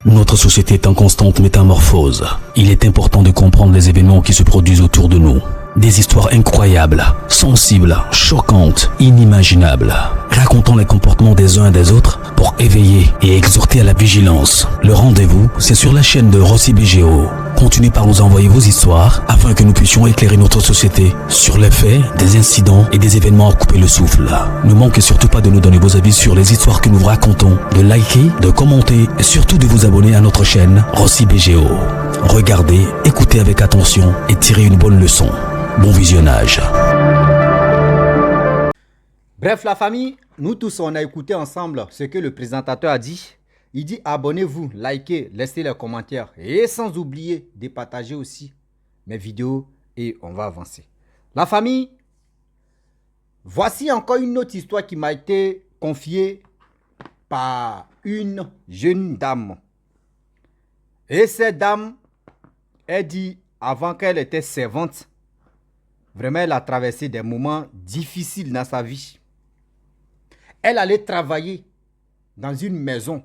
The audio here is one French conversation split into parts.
Notre société est en constante métamorphose. Il est important de comprendre les événements qui se produisent autour de nous. Des histoires incroyables, sensibles, choquantes, inimaginables. Racontons les comportements des uns et des autres pour éveiller et exhorter à la vigilance. Le rendez-vous, c'est sur la chaîne de Rossi BGO. Continuez par nous envoyer vos histoires afin que nous puissions éclairer notre société sur les faits, des incidents et des événements à couper le souffle. Ne manquez surtout pas de nous donner vos avis sur les histoires que nous vous racontons, de liker, de commenter et surtout de vous abonner à notre chaîne Rossi BGO. Regardez, écoutez avec attention et tirez une bonne leçon. Bon visionnage. Bref, la famille, nous tous, on a écouté ensemble ce que le présentateur a dit. Il dit abonnez-vous, likez, laissez les commentaires et sans oublier de partager aussi mes vidéos et on va avancer. La famille, voici encore une autre histoire qui m'a été confiée par une jeune dame. Et cette dame, elle dit avant qu'elle était servante, vraiment elle a traversé des moments difficiles dans sa vie. Elle allait travailler dans une maison.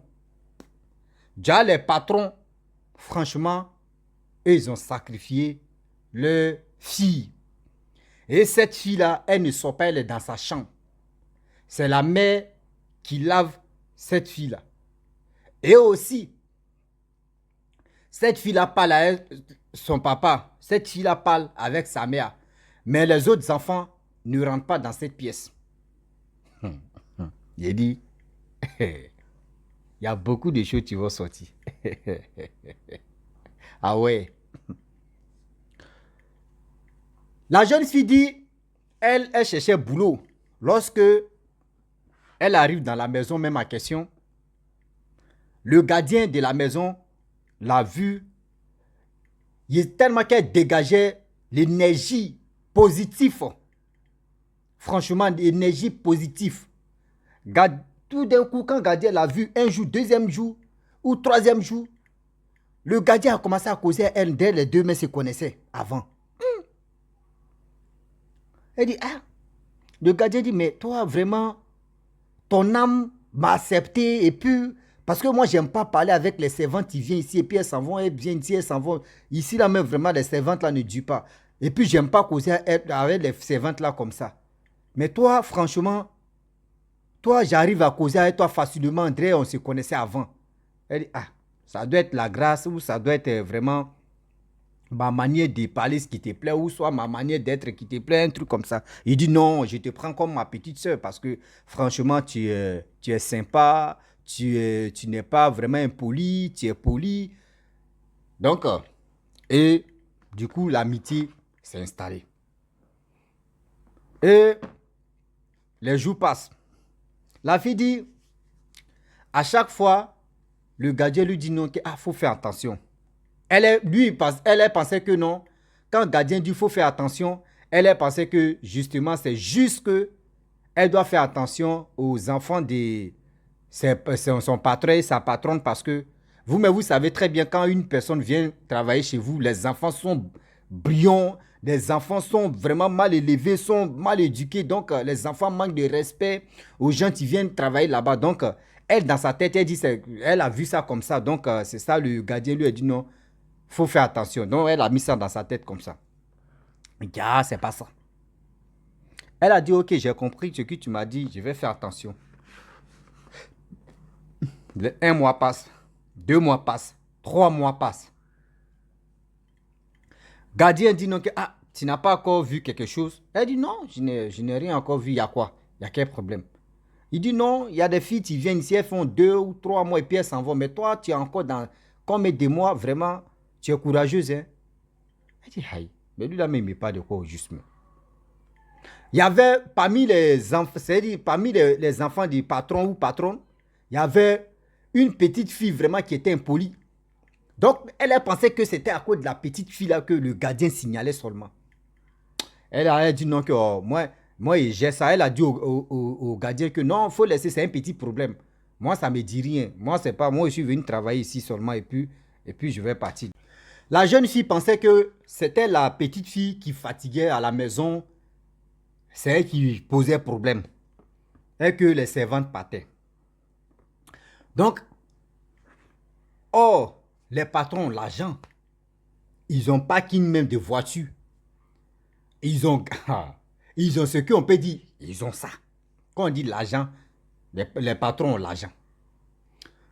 Déjà, les patrons, franchement, ils ont sacrifié leur fille. Et cette fille-là, elle ne sort pas, elle est dans sa chambre. C'est la mère qui lave cette fille-là. Et aussi, cette fille-là parle avec son papa. Cette fille-là parle avec sa mère. Mais les autres enfants ne rentrent pas dans cette pièce. J'ai dit, il y a beaucoup de choses qui vont sortir. Ah ouais. La jeune fille dit, elle cherchait boulot. Lorsque elle arrive dans la maison, même à question, le gardien de la maison l'a vue. Il est tellement qu'elle dégageait l'énergie positive. Franchement, l'énergie positive. Tout d'un coup, quand le gardien l'a vu un jour, deuxième jour ou troisième jour, le gardien a commencé à causer à elle dès les deux mains se connaissaient avant. Elle dit, ah, le gardien dit, mais toi vraiment, ton âme m'a accepté et puis, parce que moi, j'aime pas parler avec les servantes qui viennent ici et puis elles s'en vont, elles viennent ici, elles s'en vont. Ici, là même, vraiment, les servantes là ne durent pas. Et puis, j'aime pas causer avec les servantes là comme ça. Mais toi, franchement, toi, j'arrive à causer avec toi facilement, André, on se connaissait avant. Elle dit, ah, ça doit être la grâce ou ça doit être vraiment ma manière de parler ce qui te plaît ou soit ma manière d'être qui te plaît, un truc comme ça. Il dit, non, je te prends comme ma petite soeur parce que franchement, tu es sympa, tu n'es pas vraiment impoli, tu es poli. Donc, et du coup, l'amitié s'est installée. Et les jours passent. La fille dit, à chaque fois, le gardien lui dit non, qu'il faut faire attention. Elle pensait que non. Quand le gardien dit qu'il faut faire attention, elle pensait que justement, c'est juste qu'elle doit faire attention aux enfants de son patron et sa patronne parce que vous savez très bien quand une personne vient travailler chez vous, les enfants sont brillants, les enfants sont vraiment mal élevés, sont mal éduqués. Donc, les enfants manquent de respect aux gens qui viennent travailler là-bas. Donc, elle, dans sa tête, elle a vu ça comme ça. Donc, c'est ça, le gardien lui a dit non, il faut faire attention. Donc, elle a mis ça dans sa tête comme ça. Il dit, ah, c'est pas ça. Elle a dit, ok, j'ai compris ce que tu m'as dit, je vais faire attention. Un mois passe, 2 mois passent, 3 mois passent. Gardien dit non, que, ah, tu n'as pas encore vu quelque chose. Elle dit non, je n'ai rien encore vu. Il y a quoi? Il y a quel problème? Il dit non, il y a des filles qui viennent ici, elles font 2 ou 3 mois et puis elles s'en vont. Mais toi, tu es encore dans combien de mois, vraiment, tu es courageuse. Hein? Elle dit, aïe, mais lui là, mais il ne met pas de quoi au justement. Il y avait parmi les enfants, c'est-à-dire parmi les enfants du patron ou patronne, il y avait une petite fille vraiment qui était impolie. Donc, elle pensait que c'était à cause de la petite fille là que le gardien signalait seulement. Elle a dit non, que oh, moi j'ai ça. Elle a dit au gardien que non, il faut laisser, c'est un petit problème. Moi, ça ne me dit rien. Moi, c'est pas, moi, je suis venu travailler ici seulement et puis je vais partir. La jeune fille pensait que c'était la petite fille qui fatiguait à la maison. C'est elle qui posait problème. Et que les servantes partaient. Donc, Or, les patrons, l'argent, ils ont pas qu'une même de voiture. Ils ont ce qu'on peut dire, ils ont ça. Quand on dit l'argent, les patrons ont l'argent.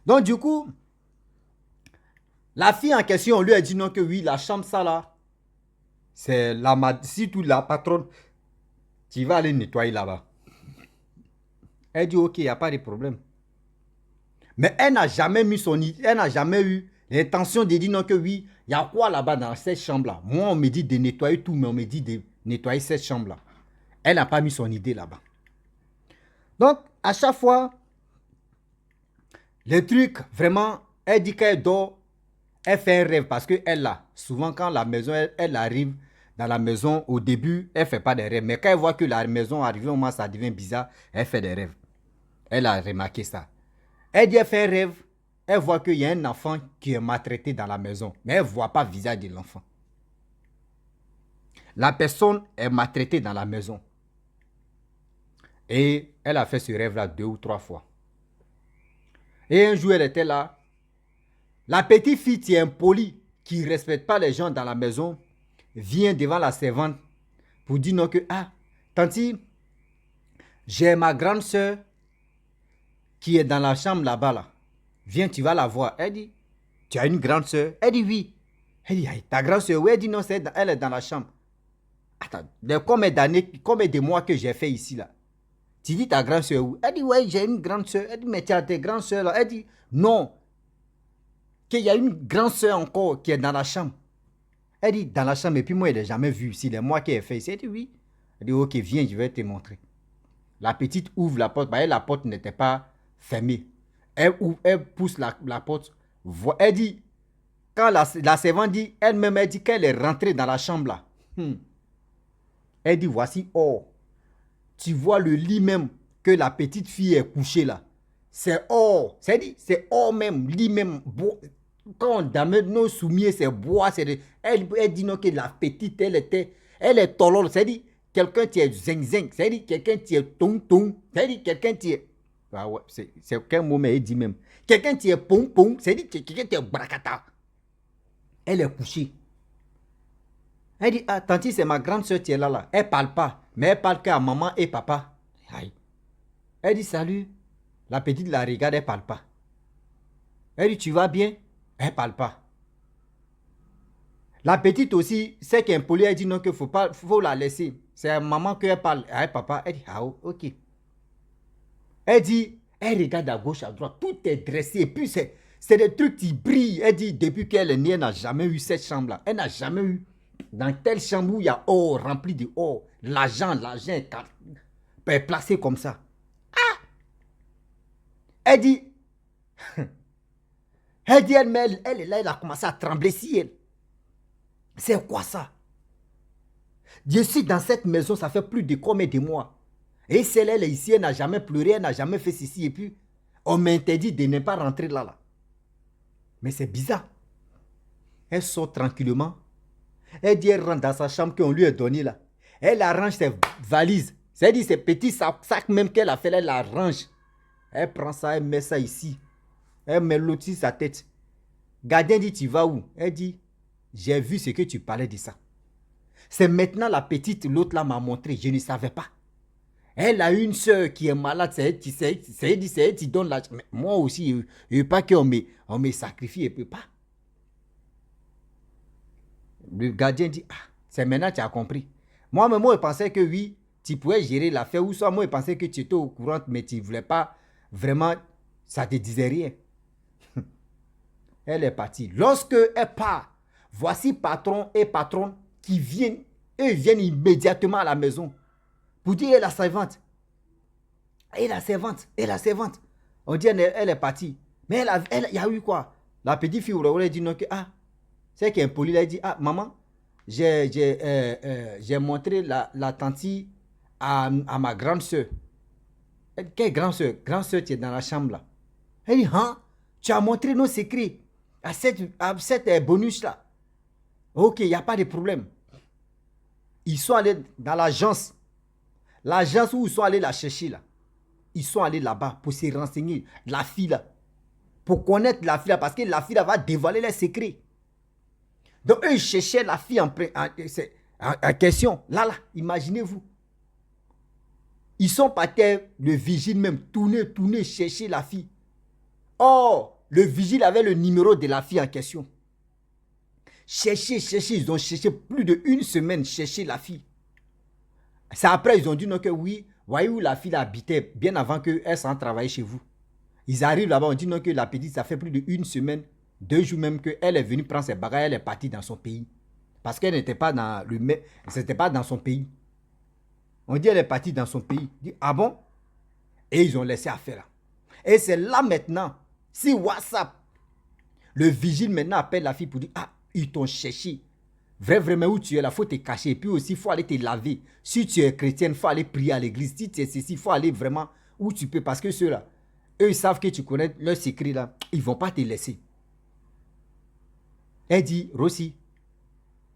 Donc du coup, la fille en question, on lui a dit non que oui, la chambre ça là, c'est si tu la patronne, tu vas aller nettoyer là-bas. Elle dit ok, il n'y a pas de problème. Mais elle n'a jamais mis elle n'a jamais eu l'intention de dire non que oui, il y a quoi là-bas dans cette chambre-là. Moi, on me dit de nettoyer tout, mais on me dit de nettoyer cette chambre-là. Elle n'a pas mis son idée là-bas. Donc, à chaque fois, le truc, vraiment, elle dit qu'elle dort, elle fait un rêve parce qu'elle là, souvent quand la maison, elle arrive dans la maison, au début, elle ne fait pas de rêves. Mais quand elle voit que la maison arrive, au moment ça devient bizarre, elle fait des rêves. Elle a remarqué ça. Elle dit, elle fait un rêve, elle voit qu'il y a un enfant qui est maltraité dans la maison, mais elle ne voit pas le visage de l'enfant. La personne est maltraitée dans la maison. Et elle a fait ce rêve-là 2 ou 3 fois. Et un jour, elle était là. La petite fille qui est impolie, qui ne respecte pas les gens dans la maison, vient devant la servante pour dire non que, ah, tanti, j'ai ma grande soeur qui est dans la chambre là-bas là. Viens, tu vas la voir. Elle dit, tu as une grande soeur? Elle dit oui. Elle dit, ta grande soeur? Oui, elle dit non, elle est dans la chambre. Attends, combien d'années, combien de mois que j'ai fait ici là? Tu dis ta grande soeur où? Elle dit, ouais, j'ai une grande soeur. Elle dit, mais tu as tes grandes soeurs là? Elle dit, non. Qu'il y a une grande soeur encore qui est dans la chambre. Elle dit, dans la chambre, et puis moi, je ne l'ai jamais vu ici, les mois qu'elle a fait ici. Elle dit, oui. Elle dit, ok, viens, je vais te montrer. La petite ouvre la porte, la porte n'était pas fermée. Elle pousse la porte. Elle dit, quand la servante dit, elle-même, elle dit qu'elle est rentrée dans la chambre là. Elle dit, voici or. Tu vois le lit même que la petite fille est couchée là. C'est or. C'est or même, lit même. Quand on damne nos soumis, c'est bois. Elle dit non que la petite, elle est tolol. C'est-à-dire, quelqu'un qui est zing-zing. C'est-à-dire, quelqu'un qui est tong-tong. C'est-à-dire, quelqu'un qui est... Ah ouais, c'est quel mot mais il dit même. Quelqu'un qui est pong-pong, c'est-à-dire quelqu'un qui est brakata. Elle est couchée. Elle dit, ah, tanti, c'est ma grande soeur qui est là. Elle parle pas, mais elle parle qu'à maman et papa. Aïe. Elle dit, salut. La petite la regarde, elle parle pas. Elle dit, tu vas bien? Elle parle pas. La petite aussi, c'est qu'un poli, elle dit non, qu'il faut la laisser. C'est à maman qu'elle parle. À papa, elle dit, ah, ok. Elle dit, elle regarde à gauche, à droite, tout est dressé. Et puis, c'est des trucs qui brillent. Elle dit, depuis qu'elle est née, elle n'a jamais eu cette chambre-là. Elle n'a jamais eu dans telle chambre où il y a or, rempli de or. L'argent est placé comme ça. Ah! Elle dit, elle est là, elle a commencé à trembler si elle. C'est quoi ça? Je suis dans cette maison, ça fait plus de combien de mois? Et celle elle est ici, elle n'a jamais pleuré, elle n'a jamais fait ceci. Et puis, on m'interdit de ne pas rentrer là. Mais c'est bizarre. Elle sort tranquillement. Elle dit, elle rentre dans sa chambre qu'on lui a donné là. Elle arrange ses valises. C'est-à-dire ces petits sacs même qu'elle a fait, elle l'arrange. Elle prend ça, elle met ça ici. Elle met l'autre sur sa tête. Gardien dit, tu vas où? Elle dit, j'ai vu ce que tu parlais de ça. C'est maintenant la petite, l'autre là m'a montré, je ne savais pas. Elle a une soeur qui est malade, c'est elle qui donne la... Mais moi aussi, je ne veux pas qu'on me sacrifie, je ne peux pas. Le gardien dit, ah, c'est maintenant que tu as compris. Moi, je pensais que oui, tu pouvais gérer l'affaire, ou soit moi, je pensais que tu étais au courant, mais tu ne voulais pas vraiment, ça ne te disait rien. Elle est partie. Lorsque elle part, voici patron et patronne qui viennent, eux viennent immédiatement à la maison pour dire, et la servante. Et la servante. On dit, elle est partie. Mais il y a eu quoi? La petite fille, elle dit non, que, ah, c'est qu'un poli, elle dit, ah, maman, j'ai montré la tante à ma grande soeur. Quelle grande soeur? Grande soeur qui est dans la chambre là. Elle dit, hein, tu as montré nos secrets à cette bonus là. Ok, il n'y a pas de problème. Ils sont allés dans l'agence. L'agence où ils sont allés la chercher là. Ils sont allés là-bas pour se renseigner. La fille là. pour connaître la fille là, parce que la fille là va dévoiler les secrets. Donc, eux, ils cherchaient la fille en question. Là, imaginez-vous. Ils sont partis, le vigile même, tourner, chercher la fille. Or, le vigile avait le numéro de la fille en question. Chercher, ils ont cherché plus d'1 semaine, chercher la fille. C'est après, ils ont dit non que oui, voyez où la fille habitait, bien avant qu'elle s'en travaille chez vous. Ils arrivent là-bas, on dit non que la petite, ça fait plus d'1 semaine, 2 jours même qu'elle est venue prendre ses bagages, elle est partie dans son pays. Parce qu'elle n'était pas dans c'était pas dans son pays. On dit elle est partie dans son pays. On dit ah bon? Et ils ont laissé affaire là. Et c'est là maintenant, si WhatsApp, le vigile maintenant appelle la fille pour dire ah, ils t'ont cherché. Vraiment où tu es là, il faut te cacher. Et puis aussi, il faut aller te laver. Si tu es chrétienne, il faut aller prier à l'église. Si tu es ceci, il faut aller vraiment où tu peux. Parce que ceux-là, eux, ils savent que tu connais leur secret là. Ils ne vont pas te laisser. Elle dit, Rossi,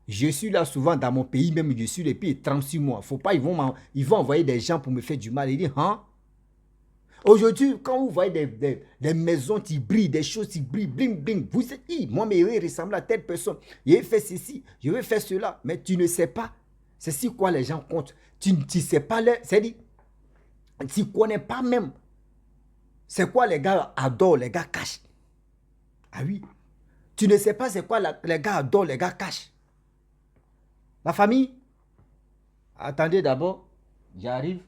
je suis là souvent dans mon pays, même je suis depuis 36 mois. Faut pas, ils vont envoyer des gens pour me faire du mal. Il dit, hein? Aujourd'hui, quand vous voyez des maisons qui brillent, des choses qui brillent, bling, bling, vous dites, moi, mais je ressemble à telle personne. Je vais faire ceci, je vais faire cela. Mais tu ne sais pas. C'est si quoi les gens comptent. Tu ne sais pas, c'est-à-dire, tu ne connais pas même. C'est quoi les gars adorent, les gars cachent. Ah oui. Tu ne sais pas c'est quoi les gars adorent, les gars cachent. La famille, attendez d'abord, j'arrive.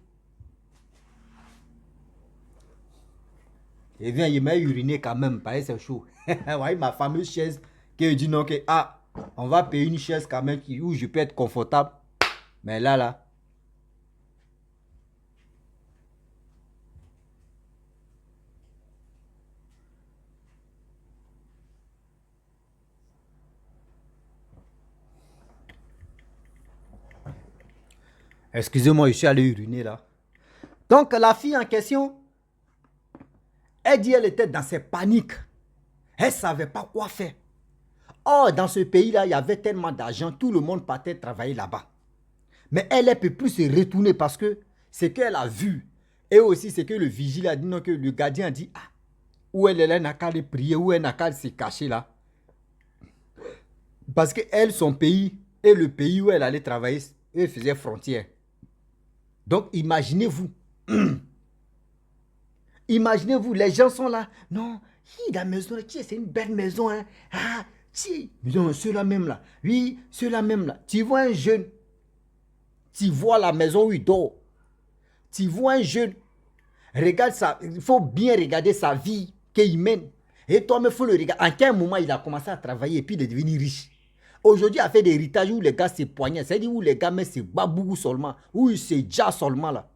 Et viens, il m'a uriné quand même, parce que c'est chaud. Voyez ma fameuse chaise qui dit non, que ah, on va payer une chaise quand même où je peux être confortable. Mais là. Excusez-moi, je suis allé uriner là. Donc la fille en question, elle dit qu'elle était dans ses paniques. Elle ne savait pas quoi faire. Or, dans ce pays-là, il y avait tellement d'argent, tout le monde partait travailler là-bas. Mais elle ne peut plus se retourner parce que ce qu'elle a vu, et aussi ce que le vigile a dit, non, que le gardien a dit, ah, où elle n'a qu'à aller prier, où elle n'a qu'à se cacher là. Parce que elle, son pays, et le pays où elle allait travailler, eux faisaient frontière. Donc, imaginez-vous. Imaginez-vous, les gens sont là. Non, la maison, c'est une belle maison. Hein. Ah, si, ceux-là même là. Oui, ceux-là même là. Tu vois un jeune. Tu vois la maison où il dort. Tu vois un jeune. Regarde ça. Il faut bien regarder sa vie qu'il mène. Et toi, il faut le regarder. En quel moment il a commencé à travailler et puis il est devenu riche. Aujourd'hui, il a fait des héritages où les gars se poignent. C'est-à-dire où les gars mettent ses babou seulement. Où il se déjà seulement là.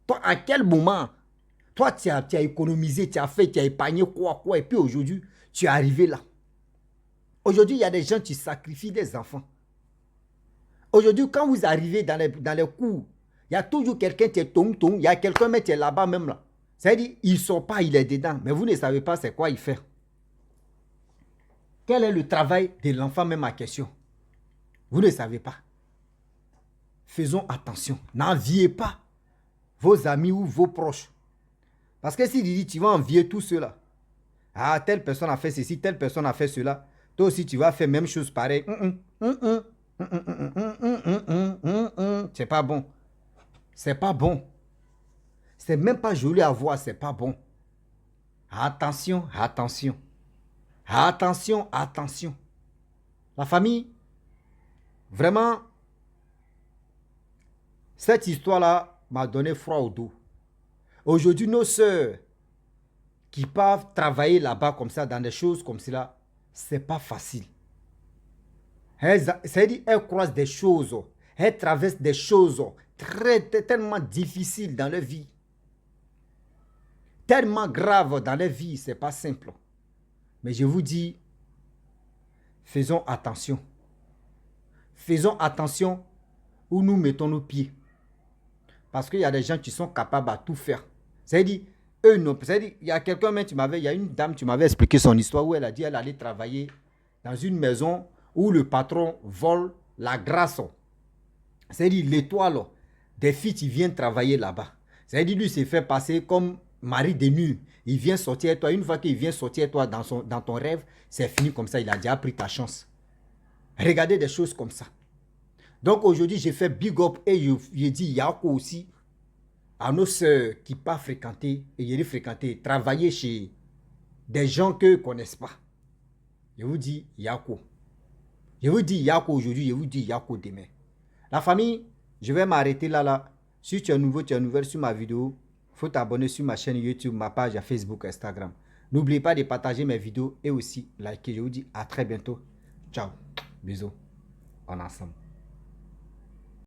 Toi, à quel moment? Toi, tu as économisé, tu as fait, tu as épargné quoi. Et puis aujourd'hui, tu es arrivé là. Aujourd'hui, il y a des gens qui sacrifient des enfants. Aujourd'hui, quand vous arrivez dans les cours, il y a toujours quelqu'un qui est tong. Il y a quelqu'un qui est là-bas même là. C'est-à-dire, il ne sort pas, il est dedans. Mais vous ne savez pas c'est quoi il fait. Quel est le travail de l'enfant même en question? Vous ne savez pas. Faisons attention. N'enviez pas vos amis ou vos proches. Parce que s'il dit, tu vas envier tout cela. Ah, telle personne a fait ceci, telle personne a fait cela. Toi aussi, tu vas faire même chose pareil. C'est pas bon. C'est pas bon. C'est même pas joli à voir, c'est pas bon. Attention. La famille, vraiment, cette histoire-là m'a donné froid au dos. Aujourd'hui, nos sœurs qui peuvent travailler là-bas comme ça, dans des choses comme cela, c'est pas facile. C'est-à-dire, elles croisent des choses, elles traversent des choses tellement difficiles dans leur vie. Tellement graves dans leur vie, c'est pas simple. Mais je vous dis, faisons attention. Faisons attention où nous mettons nos pieds. Parce qu'il y a des gens qui sont capables à tout faire. C'est-à-dire, eux non. C'est-à-dire, il y a quelqu'un, il y a une dame, tu m'avais expliqué son histoire où elle a dit qu'elle allait travailler dans une maison où le patron vole la grâce. C'est-à-dire, l'étoile des filles qui viennent travailler là-bas. C'est-à-dire, lui s'est fait passer comme mari de nuit, il vient sortir avec toi. Une fois qu'il vient sortir avec toi dans ton rêve, c'est fini comme ça, il a déjà pris ta chance. Regardez des choses comme ça. Donc aujourd'hui, j'ai fait big up et je dis Yako aussi à nos sœurs qui pas fréquenter et fréquenter, travailler chez des gens que ne connaissent pas. Je vous dis Yako. Je vous dis Yako aujourd'hui, je vous dis Yako demain. La famille, je vais m'arrêter là. Si tu es nouveau, tu es nouvelle sur ma vidéo, il faut t'abonner sur ma chaîne YouTube, ma page à Facebook, Instagram. N'oubliez pas de partager mes vidéos et aussi liker. Je vous dis à très bientôt. Ciao. Bisous. On est ensemble.